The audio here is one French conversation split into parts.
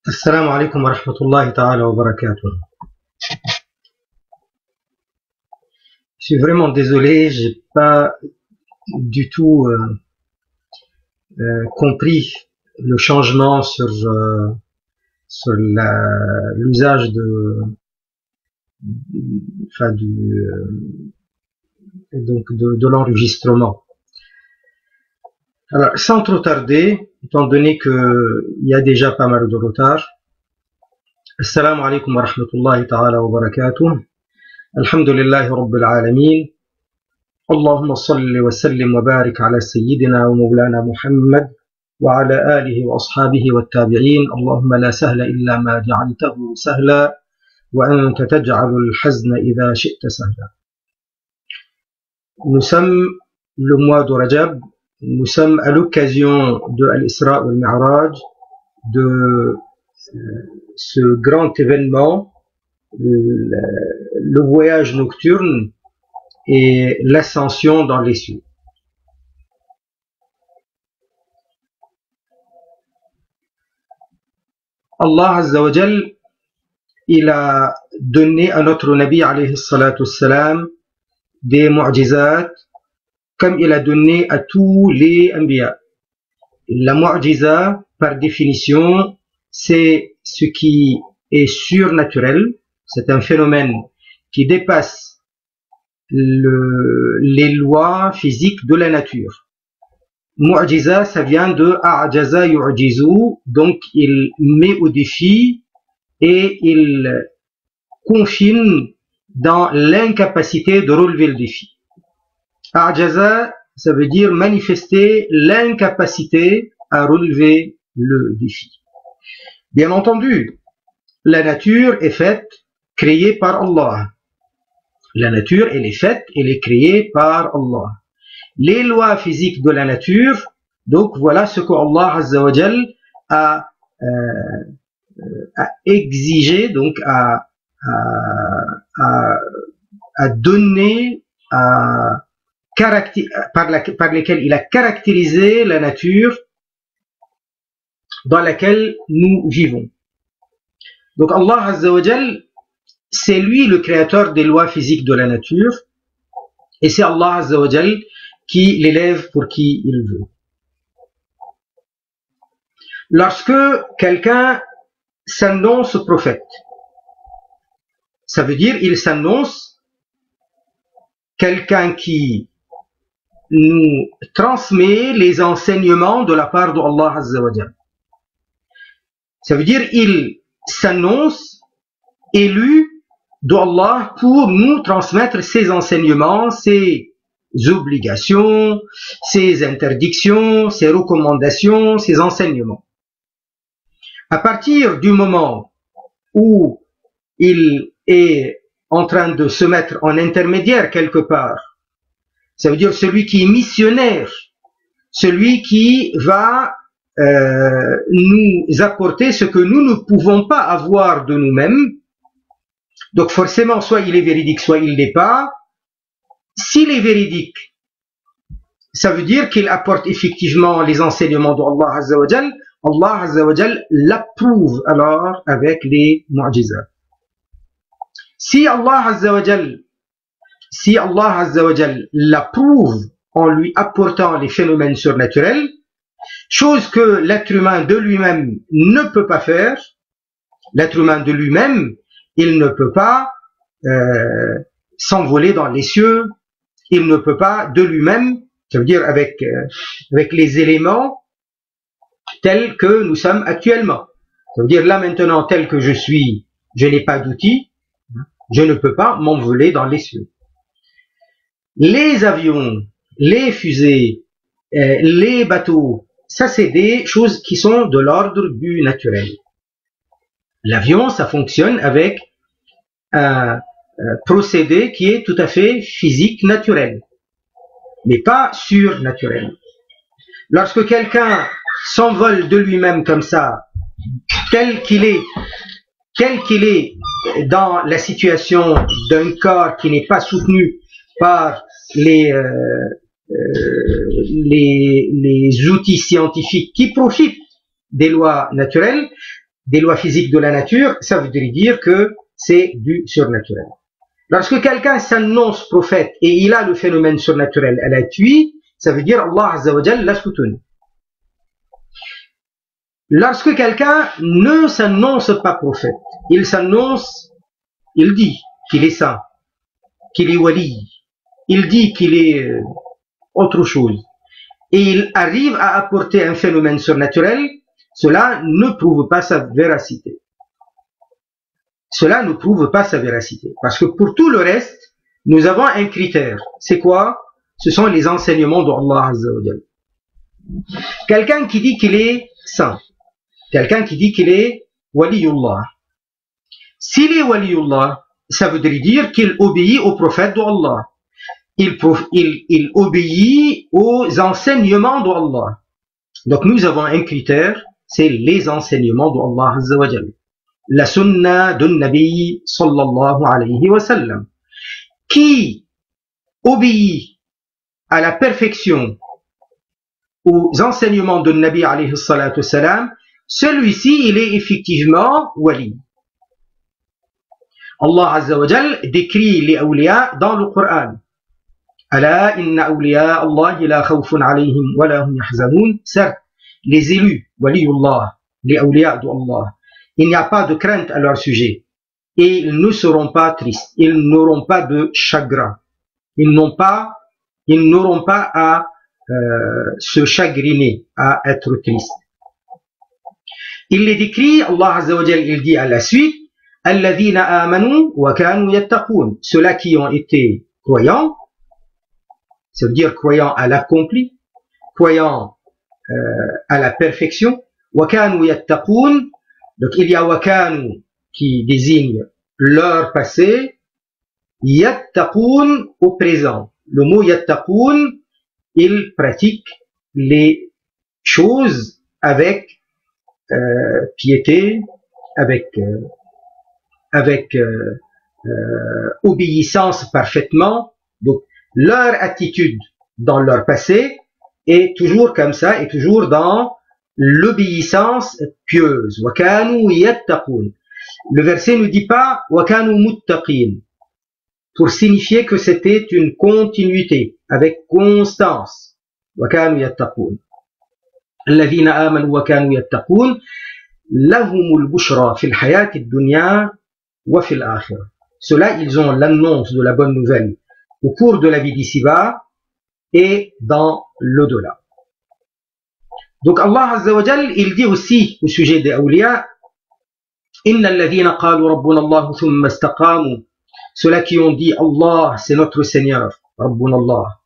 Assalamu alaikum wa rahmatullahi ta'ala wa barakatuh. Je suis vraiment désolé, j'ai pas du tout compris le changement sur l'usage de l'enregistrement. Alors, sans trop tarder, étant donné qu'il y a déjà pas mal de retard, Assalamu alaikum wa rahmatullahi ta'ala wa barakatuh. Alhamdulillahi rabbil alamin. Allahumma salli wa sallim wa barik ala sayyidina wa mawlana Muhammad wa ala alihi wa ashabihi wa tabi'in. Allahumma la sahla illa ma ja'altahu sahla wa anta taj'alu al-hazna idha shi'ta sahla. Nous sommes le mois de Rajab. Nous sommes à l'occasion de Al-Isra wal Mi'raj, de ce grand événement, le voyage nocturne et l'ascension dans les cieux. Allah Azza wa Jal, il a donné à notre Nabi alayhi salatu wassalam des mu'jizat comme il a donné à tous les Anbiya. La mu'jiza, par définition, c'est ce qui est surnaturel, c'est un phénomène qui dépasse les lois physiques de la nature. Mu'jiza, ça vient de a'jaza yu'jizu, donc il met au défi et il confine dans l'incapacité de relever le défi. A'jaza, ça veut dire manifester l'incapacité à relever le défi. Bien entendu, la nature est faite, créée par Allah. La nature, elle est faite, elle est créée par Allah. Les lois physiques de la nature, donc voilà ce que Allah Azza wa Jal a exigé, donc a donné, par lesquels il a caractérisé la nature dans laquelle nous vivons. Donc Allah Azza wa Jal, c'est lui le créateur des lois physiques de la nature, et c'est Allah Azza wa Jal qui l'élève pour qui il veut. Lorsque quelqu'un s'annonce prophète, ça veut dire il s'annonce quelqu'un qui nous transmet les enseignements de la part d'Allah Azza wa Jal. Ça veut dire il s'annonce élu d'Allah pour nous transmettre ses enseignements, ses obligations, ses interdictions, ses recommandations, ses enseignements. À partir du moment où il est en train de se mettre en intermédiaire quelque part, ça veut dire celui qui est missionnaire, celui qui va nous apporter ce que nous ne pouvons pas avoir de nous-mêmes. Donc forcément, soit il est véridique, soit il ne l'est pas. S'il est véridique, ça veut dire qu'il apporte effectivement les enseignements d'Allah Azza wa Jal. Allah Azza wa Jal l'approuve alors avec les mu'jizat. Si Allah Azza wa Jal l'approuve en lui apportant les phénomènes surnaturels, chose que l'être humain de lui-même ne peut pas faire, l'être humain de lui-même, il ne peut pas s'envoler dans les cieux, il ne peut pas de lui-même, ça veut dire avec les éléments tels que nous sommes actuellement. Ça veut dire là maintenant tel que je suis, je n'ai pas d'outils, je ne peux pas m'envoler dans les cieux. Les avions, les fusées, les bateaux, ça c'est des choses qui sont de l'ordre du naturel. L'avion, ça fonctionne avec un procédé qui est tout à fait physique, naturel, mais pas surnaturel. Lorsque quelqu'un s'envole de lui-même comme ça, tel qu'il est dans la situation d'un corps qui n'est pas soutenu par les outils scientifiques qui profitent des lois naturelles, des lois physiques de la nature, ça veut dire que c'est du surnaturel. Lorsque quelqu'un s'annonce prophète et il a le phénomène surnaturel à la tuile, ça veut dire Allah Azza wa Jal l'a soutenu. Lorsque quelqu'un ne s'annonce pas prophète, il s'annonce, il dit qu'il est saint, qu'il est wali, il dit qu'il est autre chose, et il arrive à apporter un phénomène surnaturel, cela ne prouve pas sa véracité. Cela ne prouve pas sa véracité. Parce que pour tout le reste, nous avons un critère. C'est quoi? Ce sont les enseignements d'Allah Azza wa Jal. Quelqu'un qui dit qu'il est saint, quelqu'un qui dit qu'il est waliullah. S'il est waliullah, ça veut dire qu'il obéit au prophète d'Allah. Il obéit aux enseignements d'Allah. Donc nous avons un critère, c'est les enseignements d'Allah Azza wa Jal. La sunna du Nabi sallallahu alayhi wa sallam. Qui obéit à la perfection aux enseignements de Nabi alayhi salatu wa sallam, celui-ci il est effectivement wali. Allah Azza wa Jal décrit les awliya dans le Coran. Ala inna awliya Allah la khawfun alayhim wa la hum yahzanun. Certes, les élus, waliullah, les awliya d'Allah, il n'y a pas de crainte à leur sujet. Et ils ne seront pas tristes. Ils n'auront pas de chagrin. Ils n'auront pas à se chagriner, à être tristes. Il les décrit, Allah Azza wa Jal, il dit à la suite, Alladhina amanu wa kanu yattaqun. Ceux-là qui ont été croyants, ça veut dire croyants à l'accompli, croyants à la perfection, wa kanu yattaqun. Donc il y a wakanu qui désigne leur passé, yattaqun au présent. Le mot yattaqun, il pratique les choses avec piété, avec obéissance parfaitement. Donc leur attitude dans leur passé est toujours comme ça, est toujours dans l'obéissance pieuse. وَكَانُوا يَتَّقُونَ. Le verset ne dit pas وَكَانُوا مُتَّقِينَ pour signifier que c'était une continuité avec constance. وَكَانُوا يَتَّقُونَ الَّذِينَ آمَنُوا وَكَانُوا يَتَّقُونَ لَهُمُ الْبُشْرَى فِي الْحَيَاةِ الدُّنْيَا وَفِي الْآخِرَةِ. Ceux-là, ils ont l'annonce de la bonne nouvelle au cours de la vie d'ici-bas et dans l'au-delà. Donc Allah Azza wa Jal, il dit aussi au sujet des awliya, Inna alladhina qalu rabbuna Allah thumma istaqamu. Ceux-là qui ont dit Allah, c'est notre Seigneur, rabbuna Allah.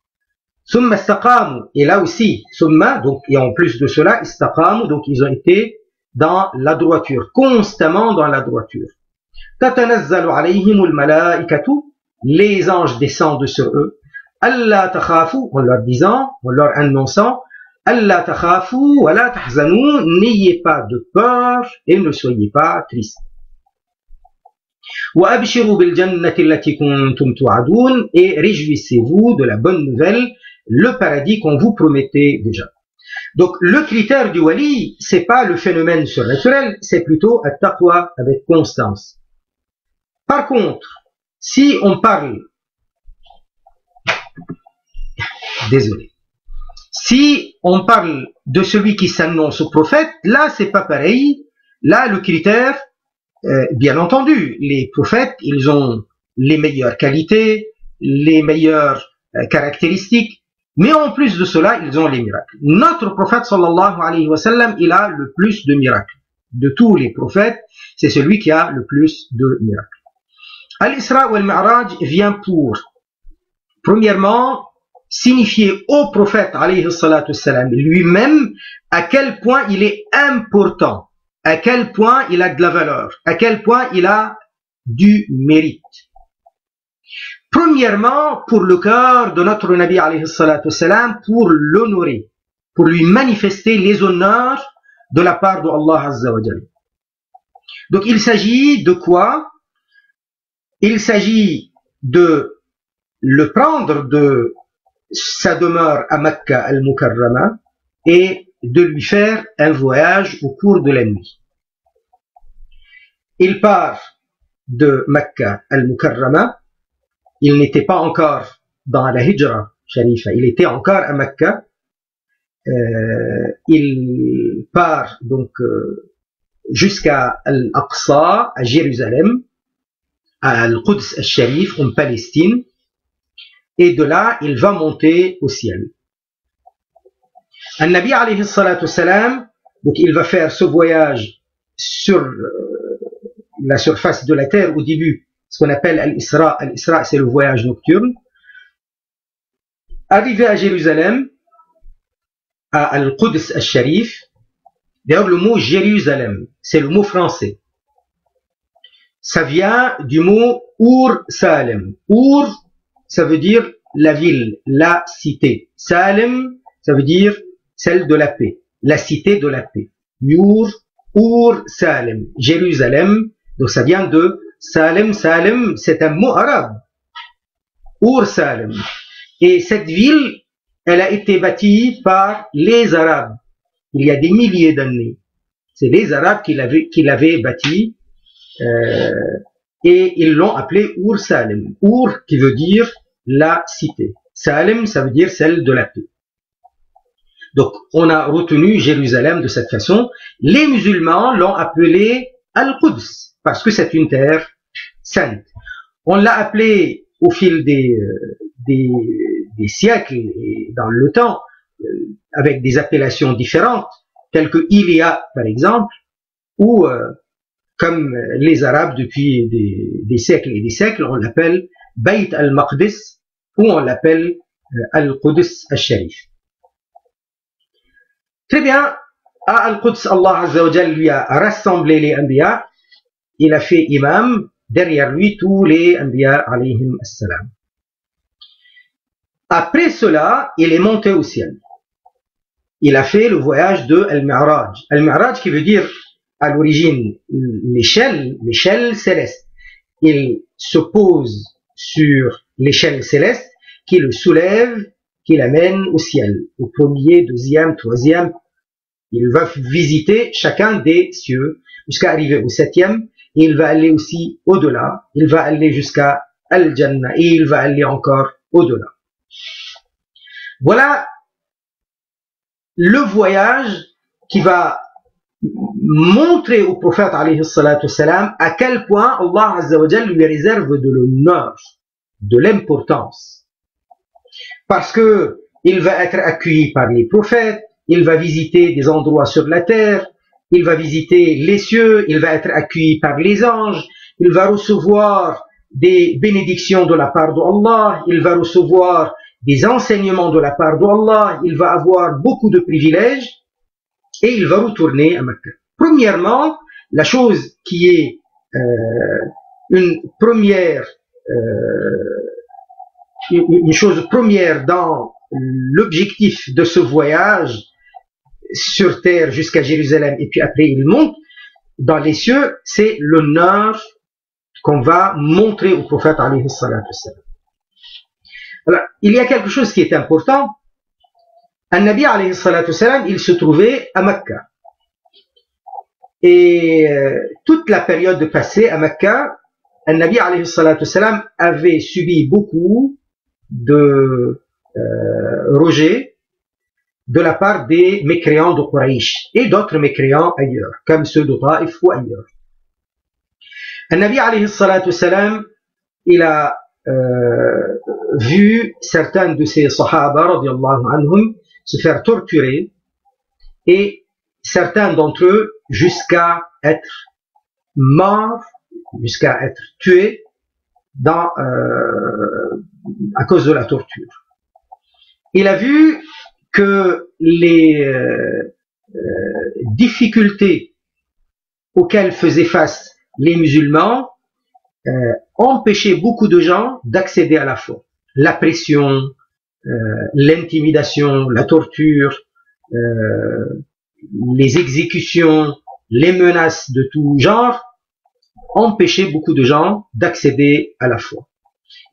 Thumma istaqamu. Et là aussi, thumma, donc, et en plus de cela, istaqamu, donc ils ont été dans la droiture, constamment dans la droiture. Tatanazzalu alayhimul malaikatu. Les anges descendent sur eux. Allah takhafu, en leur disant, en leur annonçant, Allah takhafu wa la tahzanu, n'ayez pas de peur et ne soyez pas tristes. Wa abshiru bil jannati allati kuntum tu'adun, et réjouissez-vous de la bonne nouvelle, le paradis qu'on vous promettait déjà. Donc le critère du wali, c'est pas le phénomène surnaturel, c'est plutôt at-taqwa avec constance. Par contre, si on parle, désolé, si on parle de celui qui s'annonce au prophète, là c'est pas pareil. Là le critère, bien entendu, les prophètes, ils ont les meilleures qualités, les meilleures caractéristiques, mais en plus de cela, ils ont les miracles. Notre prophète sallallahu alayhi wa sallam, il a le plus de miracles. De tous les prophètes, c'est celui qui a le plus de miracles. Al-Isra ou Al-Mi'raj vient pour, premièrement, signifier au prophète alayhi salatu wassalam lui-même à quel point il est important, à quel point il a de la valeur, à quel point il a du mérite. Premièrement, pour le cœur de notre Nabi alayhi salatu wassalam, pour l'honorer, pour lui manifester les honneurs de la part de Allah Azza wa Jalla. Donc il s'agit de quoi? Il s'agit de le prendre de sa demeure à Makkah al-Mukarrama et de lui faire un voyage au cours de la nuit. il part de Mecca al-Mukarrama, il n'était pas encore dans la Hijra Sharifa, il était encore à Mecca. Il part donc jusqu'à Al-Aqsa, à Jérusalem, à Al-Quds al-Sharif, en Palestine, et de là, il va monter au ciel. Al-Nabi alayhi salatu salam, donc il va faire ce voyage sur la surface de la terre au début, ce qu'on appelle Al-Isra. Al-Isra, c'est le voyage nocturne. Arrivé à Jérusalem, à Al-Quds al-Sharif, d'ailleurs le mot Jérusalem, c'est le mot français. Ça vient du mot Ur Salem. Ur, ça veut dire la ville, la cité. Salem, ça veut dire celle de la paix, la cité de la paix. Ur Salem, Jérusalem, donc ça vient de Salem. Salem, c'est un mot arabe. Ur Salem. Et cette ville, elle a été bâtie par les Arabes il y a des milliers d'années. C'est les Arabes qui l'avaient bâtie et ils l'ont appelée Ur Salem. Ur qui veut dire la cité. Salem, ça veut dire celle de la paix. Donc, on a retenu Jérusalem de cette façon. Les musulmans l'ont appelé Al-Quds parce que c'est une terre sainte. On l'a appelé au fil des siècles et dans le temps avec des appellations différentes, telles que Ilia par exemple, ou comme les Arabes depuis des siècles et des siècles, on l'appelle Bayt al-Maqdis ou on l'appelle Al-Quds al-Sharif. Très bien, à Al-Quds, Allah Azza wa Jal lui a rassemblé les Anbiya, il a fait imam, derrière lui tous les Anbiya alayhim as-salam. Après cela, il est monté au ciel. Il a fait le voyage de Al-Mi'raj. Al-Mi'raj qui veut dire à l'origine l'échelle céleste. Il se pose sur l'échelle céleste qui le soulève, qui l'amène au ciel. Au premier, deuxième, troisième. Il va visiter chacun des cieux jusqu'à arriver au septième. Et il va aller aussi au-delà. Il va aller jusqu'à Al-Jannah et il va aller encore au-delà. Voilà le voyage qui va montrer au prophète alayhi salatu salam à quel point Allah Azza wa Jal lui réserve de l'honneur, de l'importance. Parce que il va être accueilli par les prophètes, il va visiter des endroits sur la terre, il va visiter les cieux, il va être accueilli par les anges, il va recevoir des bénédictions de la part d'Allah, il va recevoir des enseignements de la part d'Allah, il va avoir beaucoup de privilèges et il va retourner à Mecca. Premièrement, la chose qui est une chose première dans l'objectif de ce voyage sur terre jusqu'à Jérusalem et puis après il monte dans les cieux, c'est l'honneur qu'on va montrer au prophète alayhi salatu wassalam. Alors, il y a quelque chose qui est important. Al-Nabi alayhi salatu wassalam, il se trouvait à Mecca. Et toute la période passée à Mecca, Al-Nabi alayhi salatu wassalam avait subi beaucoup de rejet de la part des mécréants de Quraysh et d'autres mécréants ailleurs, comme ceux de Taïf ou ailleurs. Al-Nabi alayhi salatu wassalam, il a vu certains de ses sahaba radiyallahu anhum se faire torturer et certains d'entre eux jusqu'à être morts, jusqu'à être tués à cause de la torture. Il a vu que les difficultés auxquelles faisaient face les musulmans empêchaient beaucoup de gens d'accéder à la foi. La pression, l'intimidation, la torture, les exécutions, les menaces de tout genre empêchaient beaucoup de gens d'accéder à la foi.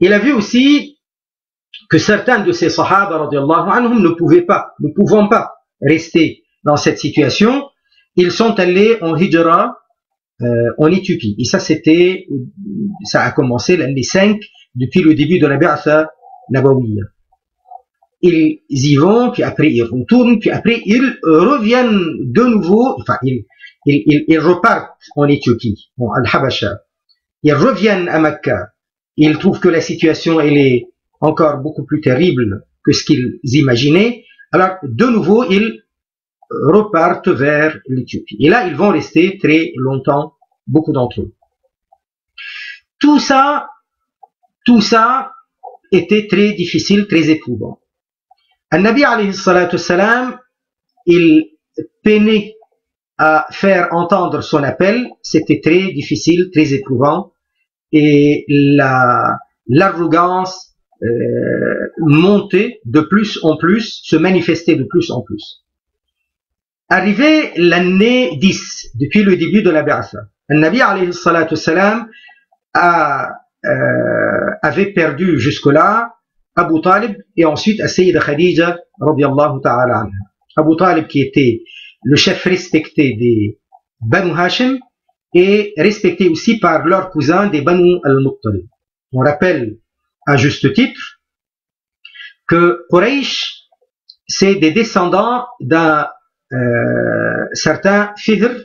Il a vu aussi que certains de ces sahaba radiyallahu anhum ne pouvant pas rester dans cette situation, ils sont allés en hijra en Éthiopie. Et ça a commencé l'année 5 depuis le début de la Bi'atha Nabawiyya. Ils y vont, puis après ils retournent, puis après ils reviennent de nouveau, enfin ils repartent en Éthiopie, en Al-Habasha. Ils reviennent à Mecca. Ils trouvent que la situation elle est encore beaucoup plus terrible que ce qu'ils imaginaient. Alors de nouveau ils repartent vers l'Éthiopie. Et là ils vont rester très longtemps, beaucoup d'entre eux. Tout ça était très difficile, très éprouvant. Al-Nabi alayhi salatu salam, il peinait à faire entendre son appel, c'était très difficile, très éprouvant, et l'arrogance montait de plus en plus, se manifestait de plus en plus. Arrivé l'année 10, depuis le début de la Bi'atha, Al-Nabi alayhi salatu salam avait perdu jusque-là Abu Talib et ensuite à Sayyida Khadija radiyallahu ta'ala anha. Abu Talib qui était le chef respecté des Banu Hashim et respecté aussi par leurs cousins des Banu al-Muttalib. On rappelle à juste titre que Quraysh c'est des descendants d'un certain Fihr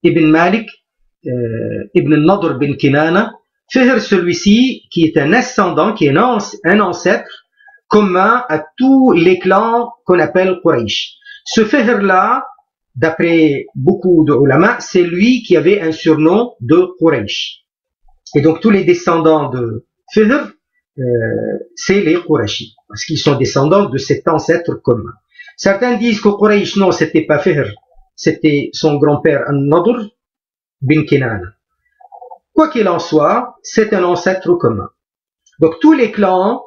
ibn Malik ibn al-Nadr bin Kinana. Fihr, celui-ci, qui est un ascendant, qui est un ancêtre commun à tous les clans qu'on appelle Quraysh. Ce Fihr-là, d'après beaucoup de ulama, c'est lui qui avait un surnom de Quraysh. Et donc tous les descendants de Fihr, c'est les Qurayshi, parce qu'ils sont descendants de cet ancêtre commun. Certains disent que Quraysh, non, c'était pas Fihr, c'était son grand-père An-Nadr bin Kinana. Quoi qu'il en soit, c'est un ancêtre commun. Donc tous les clans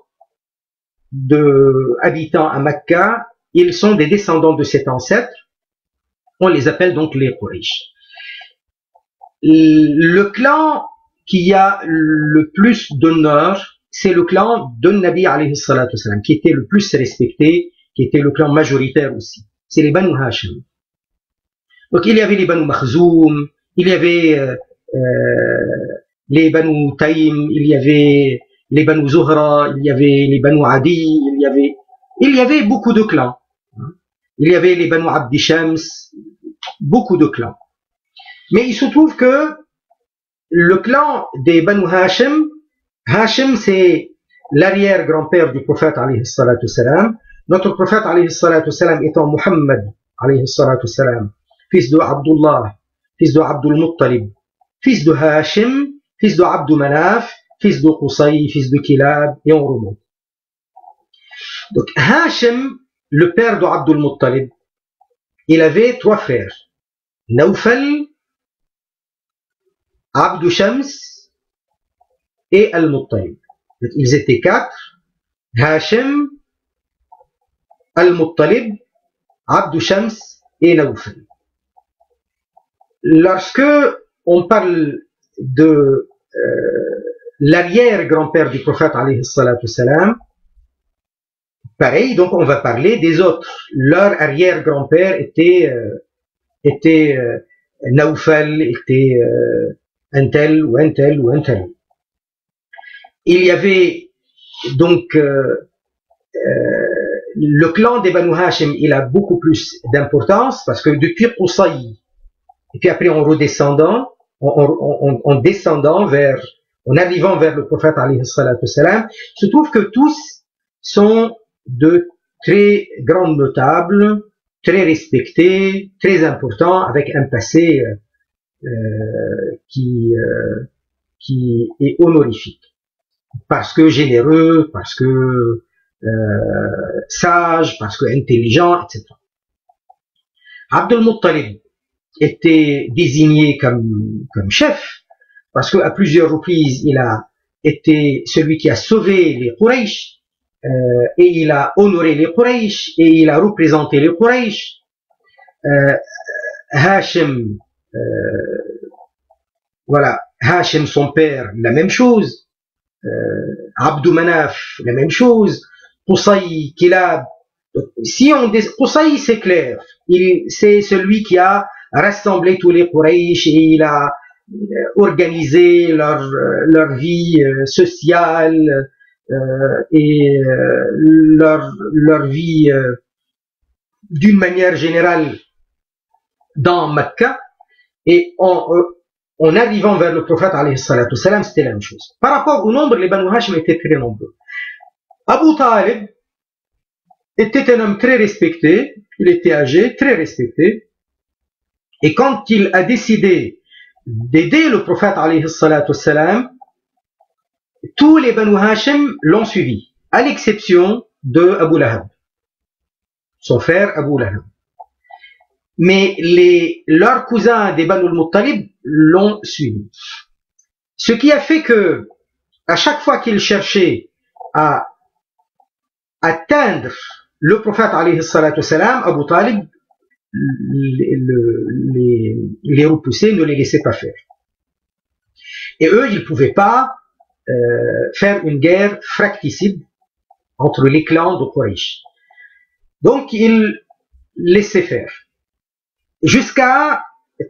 habitants à Mecca, ils sont des descendants de cet ancêtre. On les appelle donc les Quraysh. Le clan qui a le plus d'honneur, c'est le clan de Nabi alayhi salatu salam, qui était le plus respecté, qui était le clan majoritaire aussi. C'est les Banu Hashim. Donc il y avait les Banu Makhzoum, il y avait les Banu Taïm, il y avait les Banu Zuhra, il y avait les Banu Adi, il y avait beaucoup de clans. Il y avait les Banu Abdi Shams, beaucoup de clans. Mais il se trouve que le clan des Banu Hashim, Hashim c'est l'arrière-grand-père du prophète alayhi salatu salam. Notre prophète alayhi salatu salam étant Muhammad alayhi salatu salam, fils de Abdullah, fils de Abdul Muttalib, fils de Hashim, fils de Abdou Manaf, fils de Qusay, fils de Kilab, et on remonte. Donc Hashim, le père de Abdul Muttalib, il avait 3 frères, Nawfal, Abdou Shams et Al-Muttalib. Ils étaient 4, Hashim, Al-Muttalib, Abdou Shams et Nawfal. Lorsque on parle de l'arrière-grand-père du prophète alayhi salatu salam, pareil, donc on va parler des autres. Leur arrière-grand-père était Nawfal, était un tel ou un tel ou un tel. Il y avait donc le clan des Banu Hashim, il a beaucoup plus d'importance parce que depuis Qusay, et puis après en redescendant, en descendant en arrivant vers le prophète alayhi salatu salam, il se trouve que tous sont de très grands notables, très respectés, très importants, avec un passé qui est honorifique. Parce que généreux, parce que sage, parce que intelligent, etc. Abdul Muttalib était désigné comme chef, parce qu'à plusieurs reprises, il a été celui qui a sauvé les Quraysh, et il a honoré les Quraysh, et il a représenté les Quraysh. Hashim, voilà, Hashim, son père, la même chose. Abdou Manaf, la même chose. Qusay, Kilab. Si on Qusay, c'est clair. C'est celui qui a rassemblé tous les Quraysh et il a organisé leur vie sociale et leur vie d'une manière générale dans Mecca. Et en arrivant vers le prophète alayhi salatu salam, c'était la même chose. Par rapport au nombre, les Banu Hashim étaient très nombreux. Abu Talib était un homme très respecté, il était âgé, très respecté, et quand il a décidé d'aider le prophète alayhi salatu salam, tous les Banu Hashim l'ont suivi, à l'exception de Abu Lahab, son frère Abu Lahab. Mais leurs cousins des Banu al-Muttalib l'ont suivi. Ce qui a fait que, à chaque fois qu'ils cherchaient à atteindre le prophète alayhi salatu salam, Abu Talib les repoussait, ne les laissait pas faire. Et eux, ils ne pouvaient pas faire une guerre fracticide entre les clans de Quraysh. Donc, ils laissaient faire. Jusqu'à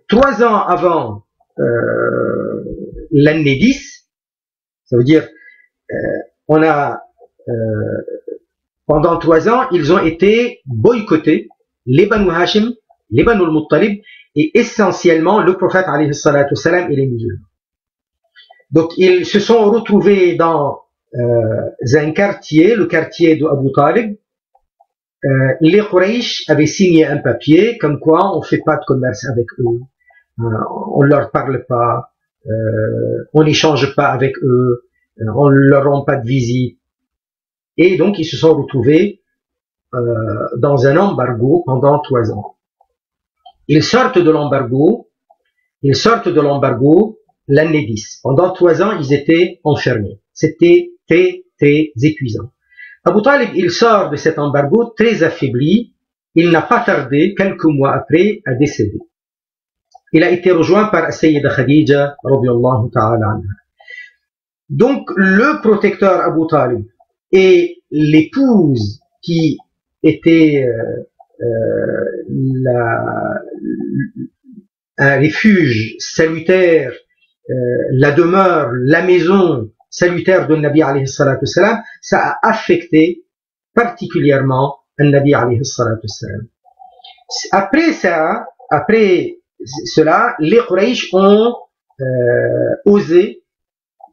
3 ans avant l'année 10, ça veut dire pendant 3 ans, ils ont été boycottés, les Banu Hashim, les Banu al-Muttalib, et essentiellement le prophète alayhi salatu salam et les musulmans. Donc ils se sont retrouvés dans un quartier, le quartier d'Abu Talib. Les Quraysh avaient signé un papier comme quoi on ne fait pas de commerce avec eux, on ne leur parle pas, on n'échange pas avec eux, on ne leur rend pas de visite. Et donc ils se sont retrouvés dans un embargo pendant 3 ans. Ils sortent de l'embargo l'année 10. Pendant 3 ans, ils étaient enfermés. C'était très, très épuisant. Abu Talib, il sort de cet embargo très affaibli. Il n'a pas tardé, quelques mois après, à décéder. Il a été rejoint par Sayyida Khadija, radiyallahu ta'ala anha. Donc, le protecteur Abu Talib et l'épouse qui était un refuge salutaire, la demeure, la maison salutaire de Nabi alayhi salatu salam, ça a affecté particulièrement le Nabi alayhi salatu salam. Après cela, les Quraysh ont osé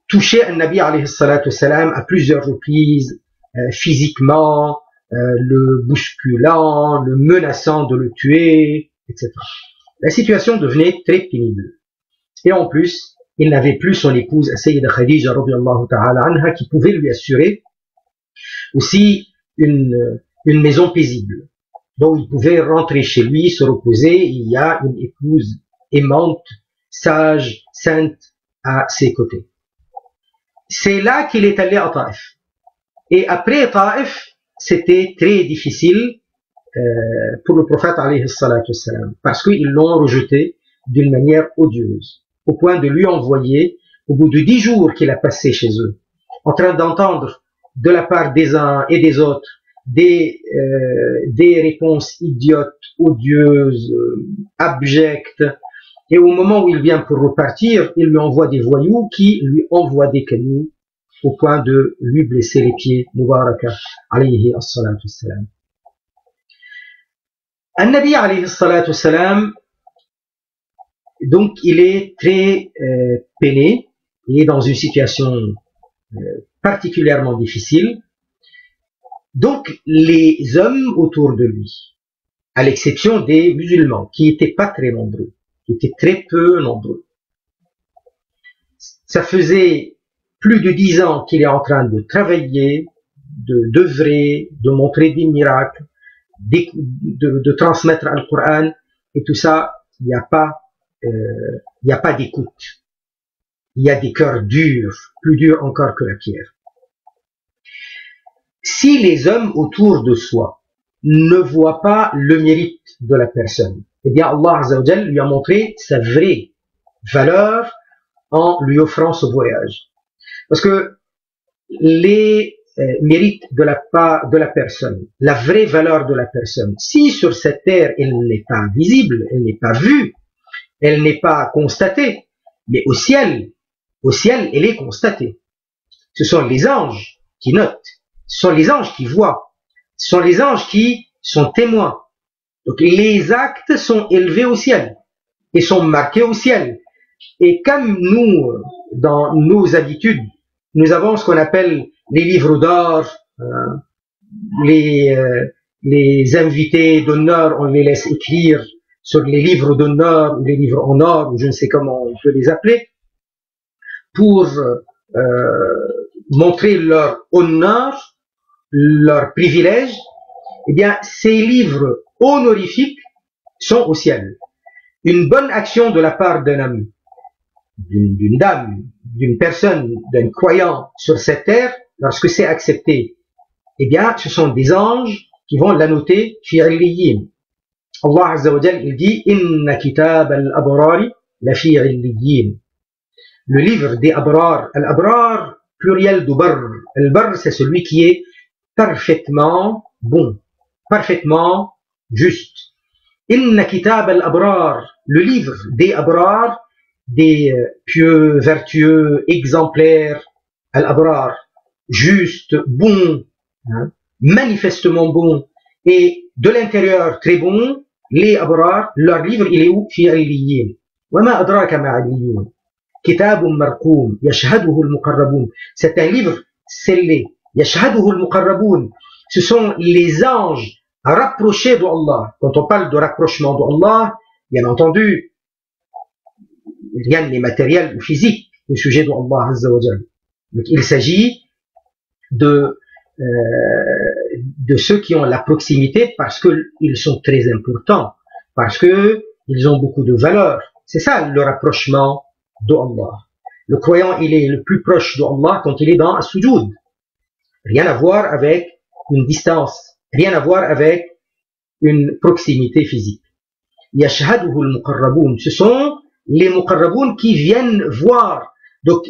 toucher le Nabi alayhi salatu salam à plusieurs reprises, physiquement, le bousculant, le menaçant de le tuer, etc. La situation devenait très pénible. Et en plus, il n'avait plus son épouse, Sayyida Khadija, radiyallahu ta'ala anha, qui pouvait lui assurer aussi une maison paisible. Donc il pouvait rentrer chez lui, se reposer, il y a une épouse aimante, sage, sainte à ses côtés. C'est là qu'il est allé à Taïf. Et après Taïf, c'était très difficile pour le prophète alayhi salatu salam, parce qu'ils l'ont rejeté d'une manière odieuse, au point de lui envoyer, au bout de 10 jours qu'il a passé chez eux, en train d'entendre de la part des uns et des autres des réponses idiotes, odieuses, abjectes, et au moment où il vient pour repartir, il lui envoie des voyous qui lui envoient des cailloux au point de lui blesser les pieds, Mubaraka, alayhi as-salatu salam. An-Nabi alayhi as-salatu salam, donc il est très peiné, il est dans une situation particulièrement difficile. Donc les hommes autour de lui, à l'exception des musulmans, qui n'étaient pas très nombreux, qui étaient très peu nombreux, ça faisait plus de 10 ans qu'il est en train de travailler, d'œuvrer, de montrer des miracles, de transmettre le Coran, et tout ça, il n'y a pas d'écoute. Il y a des cœurs durs, plus durs encore que la pierre. Si les hommes autour de soi ne voient pas le mérite de la personne, eh bien Allah Azza wa Jal lui a montré sa vraie valeur en lui offrant ce voyage. Parce que les mérites de la personne, la vraie valeur de la personne, si sur cette terre elle n'est pas visible, elle n'est pas vue, elle n'est pas constatée, mais au ciel, elle est constatée. Ce sont les anges qui notent, ce sont les anges qui voient, ce sont les anges qui sont témoins. Donc les actes sont élevés au ciel et sont marqués au ciel. Et comme nous, dans nos habitudes, nous avons ce qu'on appelle les livres d'or, les invités d'honneur, on les laisse écrire sur les livres d'honneur ou les livres en or, ou je ne sais comment on peut les appeler, pour montrer leur honneur, leur privilège. Eh bien, ces livres honorifiques sont au ciel. Une bonne action de la part d'un homme, d'une dame, d'une personne, d'un croyant sur cette terre, lorsque c'est accepté, eh bien, ce sont des anges qui vont la noter fi illiyin. Allah Azza wa Jal, il dit Inna kitab al-abrari la fi illiyin. Le livre des abrar, al-abrar, pluriel de barr. Al-barr, c'est celui qui est parfaitement bon, parfaitement juste. Inna kitab al-abrar, le livre des abrar, des pieux, vertueux, exemplaires, al-abrar, juste, bon, hein, manifestement bon, et de l'intérieur très bon, les abrar, leur livre, il est où? Fi illiyin. Wa ma adraka ma illiyin. Kitabun marqoum, yashhaduhu al-muqarrabun. C'est un livre scellé. Yashhaduhu al-muqarrabun. Ce sont les anges rapprochés d'Allah. Quand on parle de rapprochement d'Allah, bien entendu, rien n'est matériel ou physique au sujet d'Allah Azza wa Jal. Donc il s'agit de ceux qui ont la proximité parce qu'ils sont très importants, parce que ils ont beaucoup de valeur. C'est ça le rapprochement d'Allah. Le croyant, il est le plus proche d'Allah quand il est dans un sujoud. Rien à voir avec une distance, rien à voir avec une proximité physique. Yashhaduhu al-muqarrabun. Ce sont les muqarrabun qui viennent voir. Donc,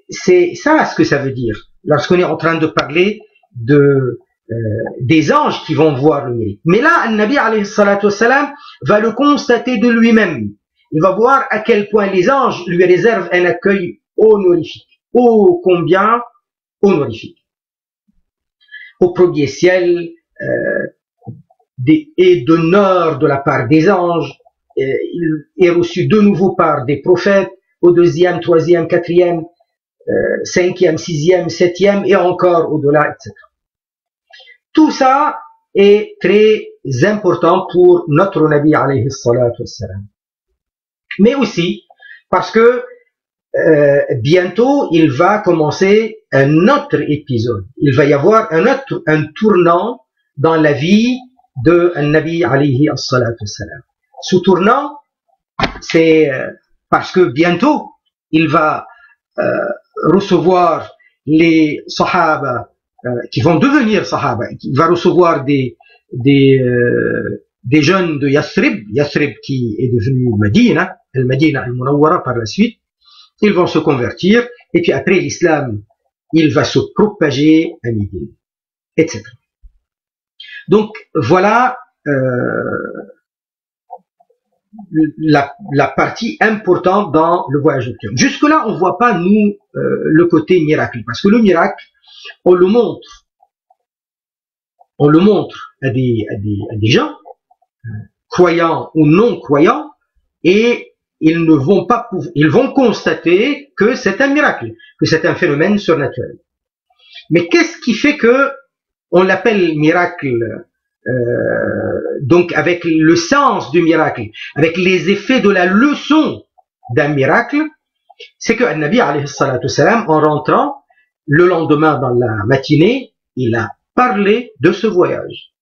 c'est ça ce que ça veut dire. Lorsqu'on est en train de parler des anges qui vont voir le mérite. Mais là, le Nabi alayhi salatu wassalam va le constater de lui-même. Il va voir à quel point les anges lui réservent un accueil honorifique. Oh, combien honorifique. Au premier ciel, et d'honneur de la part des anges, il est reçu de nouveau par des prophètes, au deuxième, troisième, quatrième, cinquième, sixième, septième, et encore au-delà, etc. Tout ça est très important pour notre Nabi alayhi salatu wassalam. Mais aussi parce que bientôt il va commencer un autre épisode. Il va y avoir un tournant dans la vie de Nabi alayhi salatu wassalam. Ce tournant, c'est parce que bientôt il va recevoir les sahaba qui vont devenir sahaba. Il va recevoir des jeunes de Yathrib qui est devenu Medina, al-Medina al-Munawwara par la suite. Ils vont se convertir, et puis après l'islam, il va se propager à Médine, etc. Donc voilà la partie importante dans le voyage nocturne. Jusque-là, on ne voit pas, nous, le côté miracle, parce que le miracle, on le montre à des gens, croyants ou non croyants, et ils vont constater que c'est un miracle, que c'est un phénomène surnaturel. Mais qu'est-ce qui fait que on l'appelle miracle, donc avec le sens du miracle, avec les effets de la leçon d'un miracle? C'est que Nabi alayhi salatu wassalam, en rentrant le lendemain dans la matinée, il a parlé de ce voyage.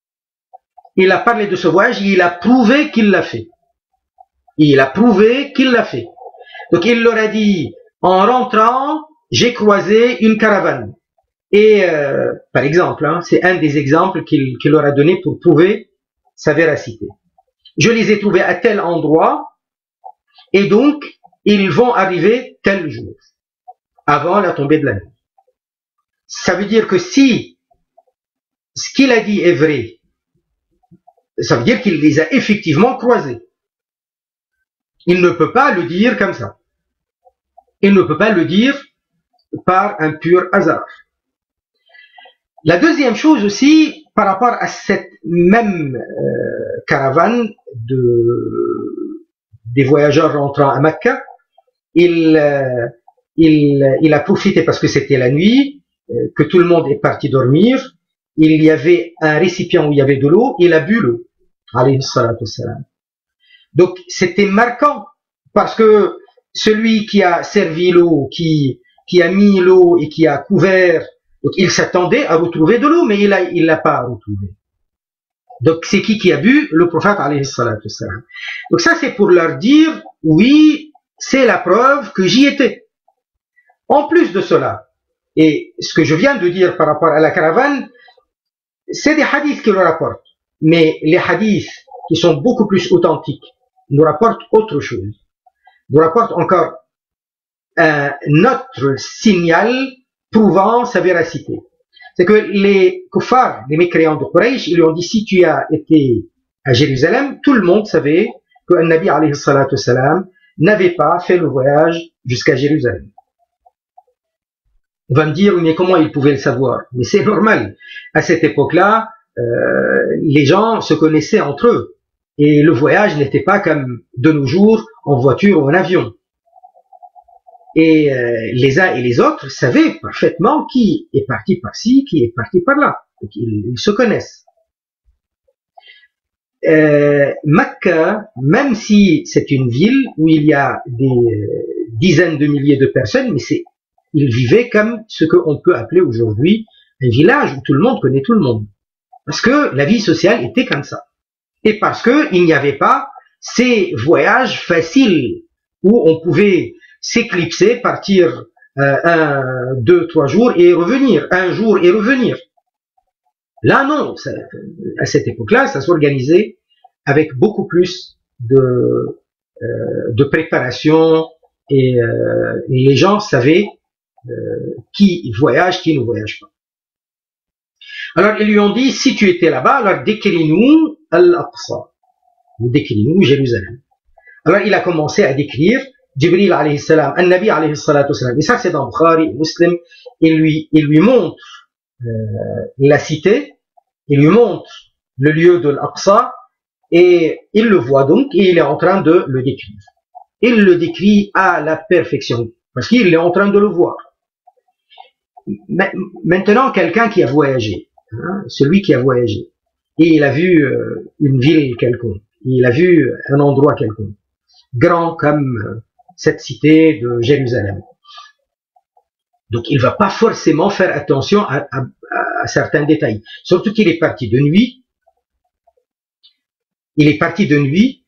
Il a parlé de ce voyage et il a prouvé qu'il l'a fait. Il a prouvé qu'il l'a fait. Donc il leur a dit, en rentrant, j'ai croisé une caravane. Et par exemple, c'est un des exemples qu'il leur a donné pour prouver sa véracité. Je les ai trouvés à tel endroit, et donc ils vont arriver tel jour, avant la tombée de la nuit. Ça veut dire que si ce qu'il a dit est vrai, ça veut dire qu'il les a effectivement croisés. Il ne peut pas le dire comme ça. Il ne peut pas le dire par un pur hasard. La deuxième chose aussi, par rapport à cette même caravane des voyageurs rentrant à Mecca, il a profité parce que c'était la nuit, que tout le monde est parti dormir. Il y avait un récipient où il y avait de l'eau, il a bu l'eau. Alayhi salatu wassalam. Donc c'était marquant parce que celui qui a servi l'eau, qui a mis l'eau et qui a couvert, donc il s'attendait à retrouver de l'eau, mais il l'a pas retrouvé. Donc c'est qui a bu? Le prophète alayhi salatu wassalam. Donc ça c'est pour leur dire, oui, c'est la preuve que j'y étais. En plus de cela, et ce que je viens de dire par rapport à la caravane, c'est des hadiths qui le rapportent. Mais les hadiths qui sont beaucoup plus authentiques nous rapportent autre chose. Nous rapportent encore un autre signal prouvant sa véracité. C'est que les kuffars, les mécréants de Quraysh, ils lui ont dit, si tu as été à Jérusalem, tout le monde savait que le Nabi alayhi salatu wassalam n'avait pas fait le voyage jusqu'à Jérusalem. On va me dire, mais comment ils pouvaient le savoir? Mais c'est normal. À cette époque-là, les gens se connaissaient entre eux. Et le voyage n'était pas comme de nos jours, en voiture ou en avion. Et les uns et les autres savaient parfaitement qui est parti par-ci, qui est parti par-là. Donc ils se connaissent. Mecca, même si c'est une ville où il y a des dizaines de milliers de personnes, mais ils vivaient comme ce qu'on peut appeler aujourd'hui un village où tout le monde connaît tout le monde. Parce que la vie sociale était comme ça. Et parce que il n'y avait pas ces voyages faciles où on pouvait s'éclipser, partir 1, 2, 3 jours et revenir, un jour et revenir. Là non, à cette époque-là, ça s'organisait avec beaucoup plus de préparation et les gens savaient qui voyage, qui ne voyage pas. Alors ils lui ont dit, si tu étais là-bas, alors décris-nous Al-Aqsa, décris-nous Jérusalem. Alors il a commencé à décrire Jibril alayhi salam, An-Nabi alayhi salatu salam. Et ça c'est dans Bukhari, Muslim, il lui montre la cité, il lui montre le lieu de l'Aqsa, et il le voit donc, et il est en train de le décrire. Il le décrit à la perfection, parce qu'il est en train de le voir. Maintenant, quelqu'un qui a voyagé, celui qui a voyagé, et il a vu une ville quelconque, il a vu un endroit quelconque, grand comme cette cité de Jérusalem. Donc il va pas forcément faire attention à certains détails. Surtout qu'il est parti de nuit. Il est parti de nuit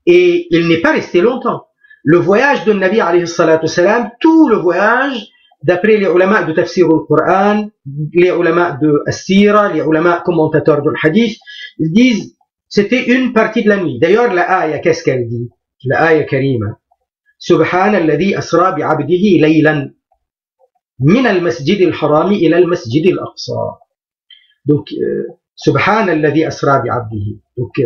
et il n'est pas resté longtemps. Le voyage de Nabi alayhi salatu salam, tout le voyage, d'après les ulama de tafsir au Coran, les ulama de As-Sira, les ulama commentateurs du hadith, ils disent c'était une partie de la nuit. D'ailleurs la ayah, qu'est-ce qu'elle dit? La ayah karima. Subhana alladhi asra bi'abdihi laylan min al-masjid al-harami ila al-masjid al-aqsa. Donc Subhana alladhi asra bi'abdihi. Donc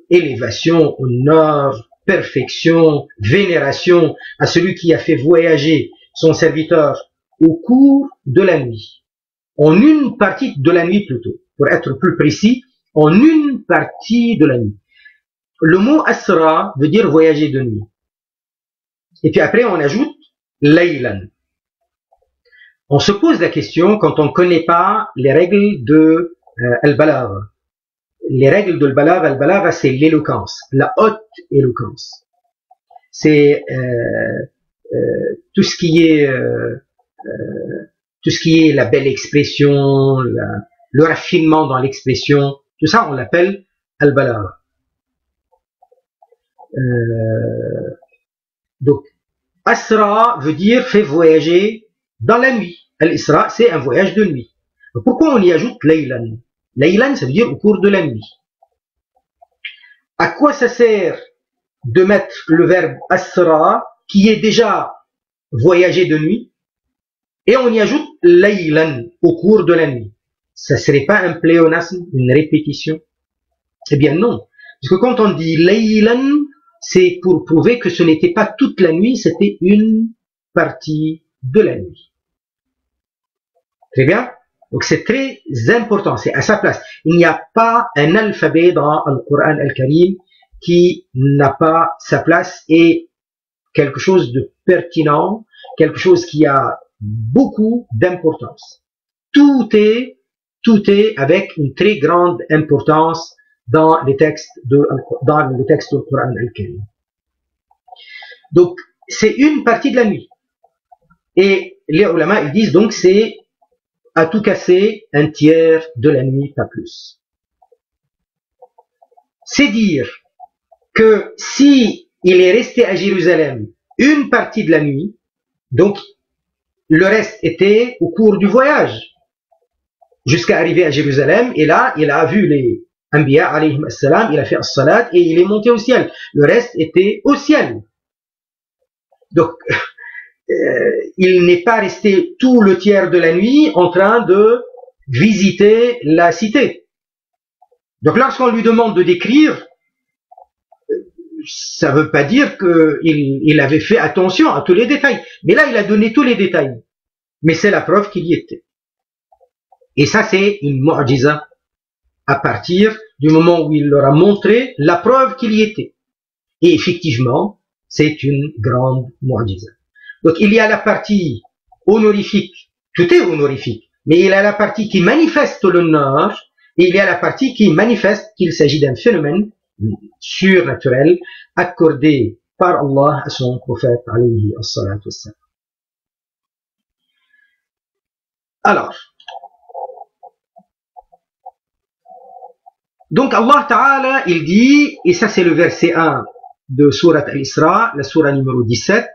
élévation, honneur, perfection, vénération à celui qui a fait voyager son serviteur au cours de la nuit. En une partie de la nuit plutôt. Pour être plus précis, en une partie de la nuit. Le mot asra veut dire voyager de nuit. Et puis après on ajoute laylan. On se pose la question quand on ne connaît pas les règles de al-balagha. Les règles de al-balagha, c'est l'éloquence, la haute éloquence. C'est tout ce qui est la belle expression, le raffinement dans l'expression, tout ça on l'appelle al-balagha. Donc asra veut dire fait voyager dans la nuit. Al-Isra c'est un voyage de nuit. Donc, pourquoi on y ajoute laylan? Laylan ça veut dire au cours de la nuit. À quoi ça sert de mettre le verbe asra qui est déjà voyager de nuit et on y ajoute laylan au cours de la nuit? Ça serait pas un pléonasme, une répétition? Eh bien non, parce que quand on dit laylan, c'est pour prouver que ce n'était pas toute la nuit, c'était une partie de la nuit. Très bien? Donc c'est très important, c'est à sa place. Il n'y a pas un alphabet dans le Coran al-Karim qui n'a pas sa place et quelque chose de pertinent, quelque chose qui a beaucoup d'importance. Tout est avec une très grande importance dans les textes du Coran al-Karim. Donc c'est une partie de la nuit. Et les ulama ils disent donc c'est à tout casser un tiers de la nuit, pas plus. C'est dire que si il est resté à Jérusalem une partie de la nuit, donc le reste était au cours du voyage, jusqu'à arriver à Jérusalem, et là, il a vu les Anbiya alayhim assalam, il a fait as-salat, et il est monté au ciel. Le reste était au ciel. Donc, il n'est pas resté tout le tiers de la nuit en train de visiter la cité. Donc lorsqu'on lui demande de décrire, ça ne veut pas dire qu'il avait fait attention à tous les détails. Mais là, il a donné tous les détails. Mais c'est la preuve qu'il y était. Et ça, c'est une mu'jiza à partir du moment où il leur a montré la preuve qu'il y était. Et effectivement, c'est une grande mu'jiza. Donc il y a la partie honorifique, tout est honorifique, mais il y a la partie qui manifeste l'honneur, et il y a la partie qui manifeste qu'il s'agit d'un phénomène surnaturel accordé par Allah à son prophète alayhi as-salatu wassalam. Alors, donc Allah Ta'ala, il dit, et ça c'est le verset 1 de Surat Al-Isra, la surah numéro 17,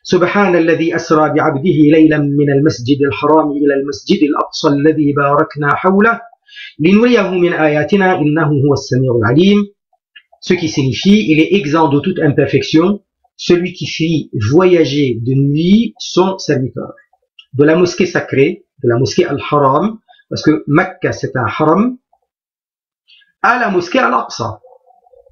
سبحان الذي أسرى بعبده ليلا من المسجد الحرام إلى المسجد الأقصى الذي باركنا حوله لنريه من آياتنا إنه هو السميع العليم. Ce qui signifie, il est exempt de toute imperfection, celui qui fit voyager de nuit son serviteur. De la mosquée sacrée, de la mosquée Al-Haram, parce que Mecca c'est un haram, à la mosquée Al-Aqsa,